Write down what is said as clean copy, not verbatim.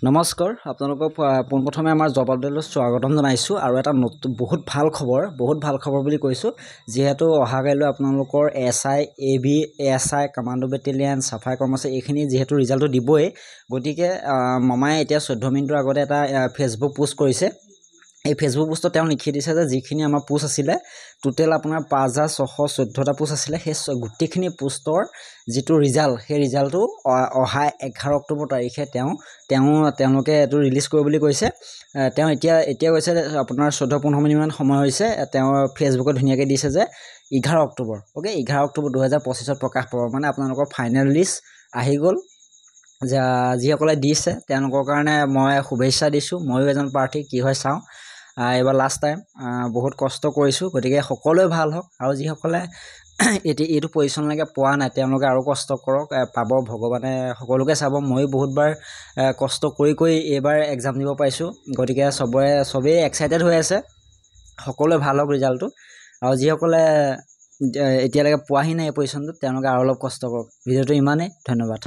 নমস্কাৰ আপোনালোকক পোনপ্ৰথমে আমাৰ জব আপডেটলৈ স্বাগতম জনাইছোঁ আৰু এটা নতুন বহুত ভাল খবৰ বুলি কৈছোঁ যিহেতু অহাকাইলৈ আপোনালোকৰ SI AB ASI commando battalion চাফাই কৰ্মচাৰী এইখিনি যিহেতু ৰিজাল্টটো দিবই গতিকে মামাই এতিয়া 14 মিনিটৰ আগতে এটা ফেচবুক পোষ্ট কৰিছে এই ফেচবুক পোষ্টত তেওঁ লিখি দিছে যে যিখিনি আমাৰ পোষ্ট আছিলে টোটেল আপোনাৰ 5614টা পোষ্ট আছিলে সেই গোটেইখিনি পোষ্টৰ যিটো ৰিজাল্ট সেই ৰিজাল্টটো অহা 11 অক্টোবৰ তাৰিখে তেওঁলোকে এইটো ৰিলিজ কৰিব বুলি কৈছে তেওঁ এতিয়া কৈছে আপোনাৰ 14-15 মিনিটমান সময় হৈছে তেওঁ ফেচবুকত ধুনীয়াকৈ দিছে যে 11 অক্টোবৰ ওকে 11 অক্টোবৰ 2025ত প্ৰকাশ পাব মানে আপোনালোকৰ ফাইনেল লিষ্ট আহি গ'ল যিসকলে দিছে তেওঁলোকৰ কাৰণে মই শুভেচ্ছা দিছোঁ ময়ো এজন প্ৰাৰ্থী কি হয় চাওঁ এইবাৰ লাষ্ট টাইম বহুত কষ্ট কৰিছোঁ গতিকে সকলোৱে ভাল হওক আৰু যিসকলে এইটো পজিশ্যনলৈকে পোৱা নাই তেওঁলোকে আৰু কষ্ট কৰক পাব ভগৱানে সকলোকে চাব ময়ো বহুতবাৰ কষ্ট কৰি এইবাৰ এক্সাম দিব পাৰিছোঁ গতিকে চবেই এক্সাইটেড হৈ আছে সকলোৱে ভাল হওক ৰিজাল্টটো আৰু যিসকলে এতিয়ালৈকে পোৱাহি নাই এই পজিশ্যনটোত তেওঁলোকে আৰু অলপ কষ্ট কৰক ভিডিঅ'টো ইমানেই ধন্যবাদ